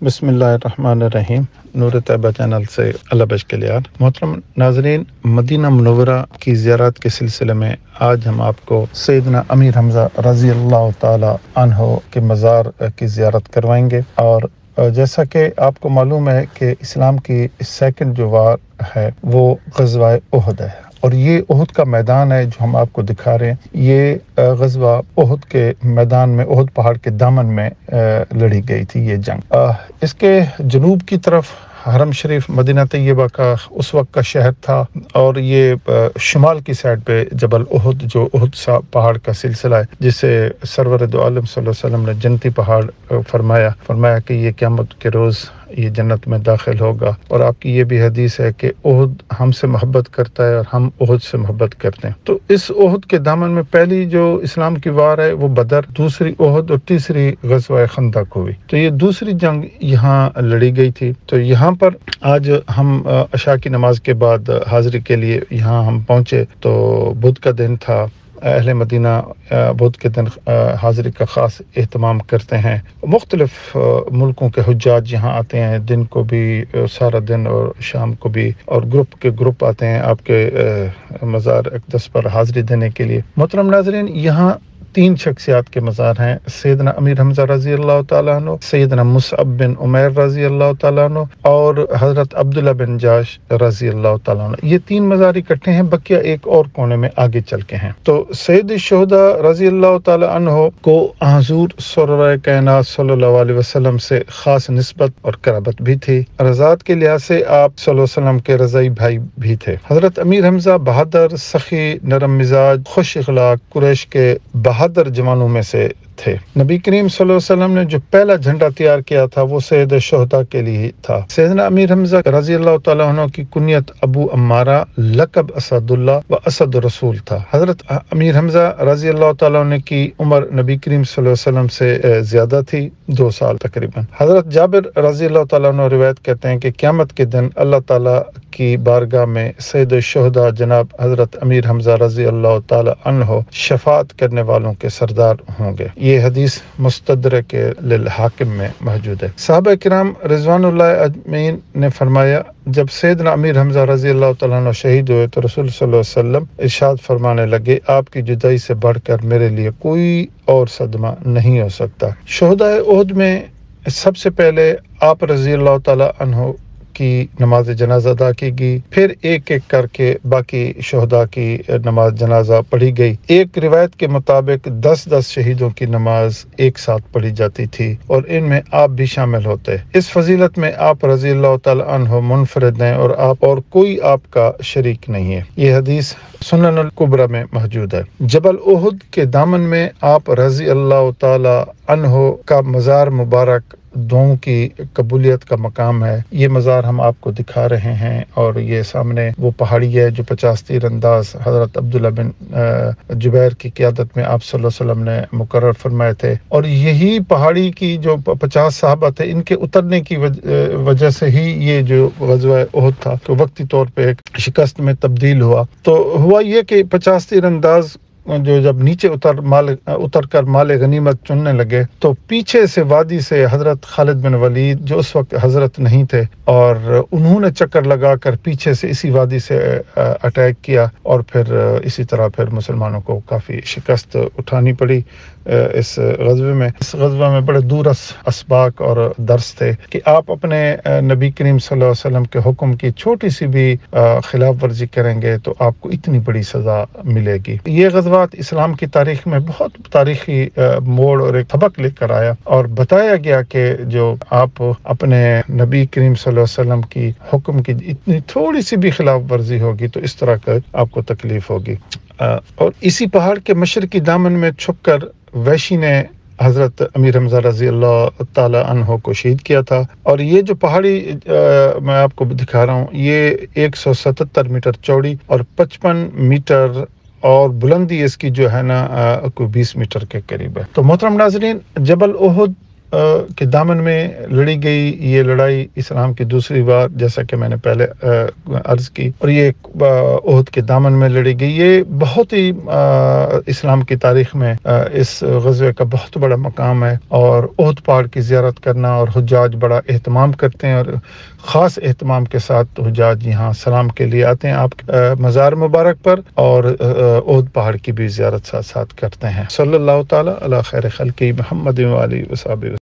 بسم اللہ الرحمن الرحیم۔ نور طیبہ چینل سے اللہ بشکلیات۔ محترم ناظرین، مدینہ منورہ کی زیارت کے سلسلے میں آج ہم آپ کو سیدنا امیر حمزہ رضی اللہ تعالی عنہ کے مزار کی زیارت کروائیں گے۔ اور جیسا کہ آپ کو معلوم ہے کہ اسلام کی سیکنڈ جو وار ہے وہ غزوہ احد ہے، اور یہ احد کا میدان ہے جو ہم آپ کو دکھا رہے ہیں۔ یہ غزوہ احد کے میدان میں، احد پہاڑ کے دامن میں لڑی گئی تھی یہ جنگ۔ اس کے جنوب کی طرف حرم شریف مدینہ طیبہ کا اس وقت کا شہر تھا، اور یہ شمال کی سائڈ پہ جبل احد، جو احد سا پہاڑ کا سلسلہ ہے، جسے سرور دو عالم صلی اللہ علیہ وسلم نے جنتی پہاڑ فرمایا کہ یہ قیامت کے روز یہ جنت میں داخل ہوگا۔ اور آپ کی یہ بھی حدیث ہے کہ احد ہم سے محبت کرتا ہے اور ہم احد سے محبت کرتے ہیں۔ تو اس احد کے دامن میں پہلی جو اسلام کی وار ہے وہ بدر، دوسری احد اور تیسری غزوہ خندق ہوئی۔ تو یہ دوسری جنگ یہاں لڑی گئی تھی۔ تو یہاں پر آج ہم عشاء کی نماز کے بعد حاضری کے لیے یہاں ہم پہنچے، تو بدھ کا دن تھا۔ اہل مدینہ بدھ کے دن حاضری کا خاص اہتمام کرتے ہیں۔ مختلف ملکوں کے حجاج یہاں آتے ہیں، دن کو بھی، سارا دن اور شام کو بھی، اور گروپ کے گروپ آتے ہیں آپ کے مزار اقدس پر حاضری دینے کے لیے۔ محترم ناظرین، یہاں 3 شخصیات کے مزار ہیں: سیدنا امیر حمزہ رضی اللہ تعالیٰ عنہ، سیدنا مصعب بن عمیر رضی اللہ تعالیٰ عنہ، اور حضرت عبداللہ بن جاش رضی اللہ تعالیٰ عنہ۔ یہ 3 مزار اکٹھے ہیں، بقیہ ایک اور کونے میں آگے چل کے ہیں۔ تو سید الشہداء رضی اللہ تعالیٰ عنہ کو حضور سرور کائنات صلی اللہ علیہ وسلم سے خاص نسبت اور قرابت بھی تھی۔ رضاعت کے لحاظ سے آپ صلی اللہ علیہ وسلم کے رضاعی بھائی بھی تھے۔ حضرت امیر حمزہ بہادر، سخی، نرم مزاج، خوش اخلاق، قریش کے بہادر جوانوں میں سے تھے۔ نبی کریم صلی اللہ علیہ وسلم نے جو پہلا جھنڈا تیار کیا تھا وہ سید الشہداء کے لیے تھا۔ سیدنا امیر حمزہ رضی اللہ تعالیٰ عنہ کی کنیت ابو عمارہ، لقب اسد اللہ و اسد رسول تھا۔ حضرت امیر حمزہ رضی اللہ تعالیٰ عنہ کی عمر نبی کریم صلی اللہ علیہ وسلم سے زیادہ تھی، 2 سال تقریباً۔ حضرت جابر رضی اللہ تعالیٰ عنہ روایت کہتے ہیں کہ قیامت کے دن اللہ تعالیٰ کی بارگاہ میں سید الشہداء جناب حضرت امیر حمزہ رضی اللہ تعالیٰ عنہ شفاعت کرنے والوں کے سردار ہوں گے۔ یہ حدیث مستدرک للحاکم میں موجود ہے۔ صحابہ کرام رضوان اللہ اجمعین نے فرمایا، جب سیدنا امیر حمزہ رضی اللہ تعالیٰ عنہ شہید ہوئے تو رسول صلی اللہ علیہ وسلم ارشاد فرمانے لگے، آپ کی جدائی سے بڑھ کر میرے لیے کوئی اور صدمہ نہیں ہو سکتا۔ شہداء احد میں سب سے پہلے آپ رضی اللہ تعالیٰ عنہ کی نماز جنازہ ادا کی گئی، پھر ایک ایک کر کے باقی شہداء کی نماز جنازہ پڑھی گئی۔ ایک روایت کے مطابق 10 شہیدوں کی نماز ایک ساتھ پڑھی جاتی تھی، اور ان میں آپ بھی شامل ہوتے۔ اس فضیلت میں آپ رضی اللہ تعالی عنہ منفرد ہیں، اور کوئی آپ کا شریک نہیں ہے۔ یہ حدیث سنن الکبریٰ میں موجود ہے۔ جبل احد کے دامن میں آپ رضی اللہ تعالی عنہ کا مزار مبارک دعاؤں کی قبولیت کا مقام ہے۔ یہ مزار ہم آپ کو دکھا رہے ہیں، اور یہ سامنے وہ پہاڑی ہے جو 50 تیر انداز حضرت عبداللہ بن جبیر کی قیادت میں آپ صلی اللہ علیہ وسلم نے مقرر فرمائے تھے۔ اور یہی پہاڑی کی جو 50 صحابہ تھے، ان کے اترنے کی وجہ سے ہی یہ جو غزوہ احد تھا تو وقتی طور پہ ایک شکست میں تبدیل ہوا۔ تو ہوا یہ کہ 50 تیر انداز جو جب نیچے اتر کر مال غنیمت چننے لگے، تو پیچھے سے وادی سے حضرت خالد بن ولید، جو اس وقت حضرت نہیں تھے، اور انہوں نے چکر لگا کر پیچھے سے اسی وادی سے اٹیک کیا، اور پھر اسی طرح پھر مسلمانوں کو کافی شکست اٹھانی پڑی اس غزوے میں۔ اس غزوے میں بڑے دورس اسباق اور درس تھے کہ آپ اپنے نبی کریم صلی اللہ علیہ وسلم کے حکم کی چھوٹی سی بھی خلاف ورزی کریں گے تو آپ کو اتنی بڑی سزا ملے گی۔ یہ غزوات اسلام کی تاریخ میں بہت تاریخی موڑ اور ایک سبق لے کر آیا، اور بتایا گیا کہ جو آپ اپنے نبی کریم صلی اللہ علیہ وسلم کی حکم کی اتنی تھوڑی سی بھی خلاف ورزی ہوگی تو اس طرح کا آپ کو تکلیف ہوگی۔ اور اسی پہاڑ کے مشرقی دامن میں چھپ کر وحشی نے حضرت امیر حمزہ رضی اللہ تعالی عنہ کو شہید کیا تھا۔ اور یہ جو پہاڑی میں آپ کو دکھا رہا ہوں، یہ 177 میٹر چوڑی اور 55 میٹر اور بلندی اس کی جو ہے نا کوئی 20 میٹر کے قریب ہے۔ تو محترم ناظرین، جبل احد کے دامن میں لڑی گئی یہ لڑائی اسلام کی دوسری بار، جیسا کہ میں نے پہلے عرض کی، اور یہ احد کے دامن میں لڑی گئی. یہ بہت ہی اسلام کی تاریخ میں اس غزوے کا بہت بڑا مقام ہے، اور احد پہاڑ کی زیارت کرنا، اور حجاج بڑا اہتمام کرتے ہیں، اور خاص اہتمام کے ساتھ حجاج یہاں سلام کے لیے آتے ہیں آپ مزار مبارک پر، اور احد پہاڑ کی بھی زیارت ساتھ ساتھ کرتے ہیں. صلی اللہ تعالی علی خیر خلقہ محمد و آلہ و صحبہ.